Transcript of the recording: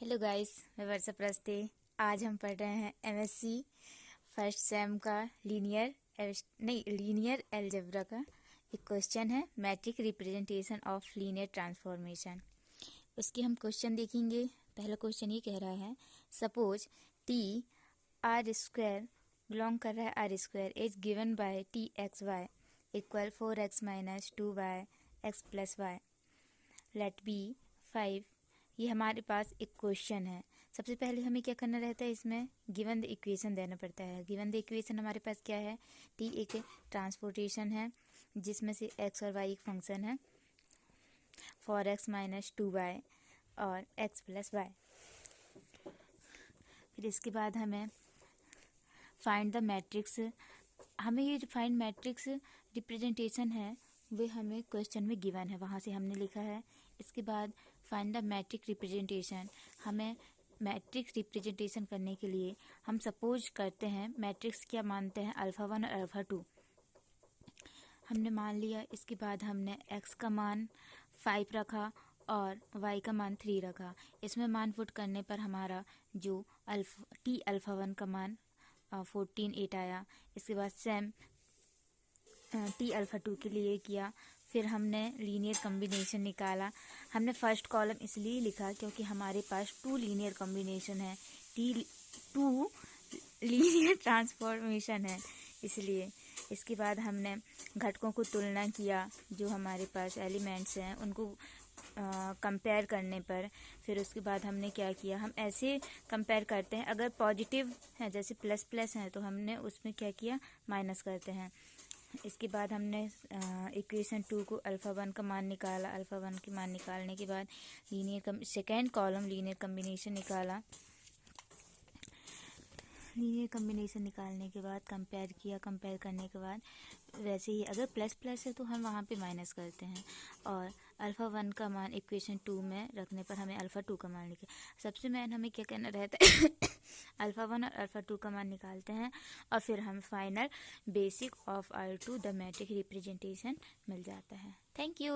Hello guys, मैं वर्षा प्रस्ते। आज हम पढ़ रहे हैं एमएससी फर्स्ट सेम का लीनियर अलजेब्रा का एक क्वेश्चन है, matrix representation of linear transformation. उसके हम क्वेश्चन देखेंगे। पहला क्वेश्चन ये कह रहा है, suppose T R square belong कर रहा है R square is given by T X Y equal 4x minus 2y x plus Y let be 5। ये हमारे पास एक क्वेश्चन है। सबसे पहले हमें क्या करना रहता है, इसमें गिवन द इक्वेशन देना पड़ता है। गिवन द इक्वेशन हमारे पास क्या है, टी एक ट्रांसपोर्टेशन है जिसमें से एक्स और वाई एक फंक्शन है, 4x माइनस 2y और x प्लस वाई। फिर इसके बाद हमें फाइंड द मैट्रिक्स। हमें ये जो फाइंड मैट्रिक्स रिप्रेजेंटेशन है वे हमें क्वेश्चन में गिवन है, वहाँ से हमने लिखा है। इसके बाद फाइंड द मैट्रिक रिप्रेजेंटेशन। हमें मैट्रिक्स रिप्रेजेंटेशन करने के लिए हम सपोज करते हैं मैट्रिक्स क्या मानते हैं, अल्फ़ा 1 और अल्फ़ा 2 हमने मान लिया। इसके बाद हमने x का मान 5 रखा और y का मान 3 रखा। इसमें मान पुट करने पर हमारा जो टी अल्फ़ा 1 का मान 14 आया। इसके बाद सेम टी अल्फ़ा 2 के लिए किया। फिर हमने लीनियर कॉम्बिनेशन निकाला। हमने फर्स्ट कॉलम इसलिए लिखा क्योंकि हमारे पास 2 लीनियर कॉम्बिनेशन है, टी 2 लीनियर ट्रांसफॉर्मेशन है इसलिए। इसके बाद हमने घटकों को तुलना किया, जो हमारे पास एलिमेंट्स हैं उनको कंपेयर करने पर। फिर उसके बाद हमने क्या किया, हम ऐसे कंपेयर करते हैं, अगर पॉजिटिव है जैसे प्लस प्लस है तो हमने उसमें क्या किया, माइनस करते हैं। इसके बाद हमने इक्वेशन 2 को अल्फ़ा 1 का मान निकाला। अल्फ़ा 1 के मान निकालने के बाद सेकेंड कॉलम लीनियर कॉम्बिनेशन निकाला। लीनियर कॉम्बिनेशन निकालने के बाद कंपेयर किया। कंपेयर करने के बाद वैसे ही अगर प्लस प्लस है तो हम वहाँ पे माइनस करते हैं, और अल्फ़ा 1 का मान इक्वेशन 2 में रखने पर हमें अल्फ़ा 2 का मान लिखे। सबसे मेन हमें क्या करना रहता है अल्फ़ा 1 और अल्फ़ा 2 का मान निकालते हैं और फिर हम final basic of R2 the matrix representation मिल जाता है। Thank you.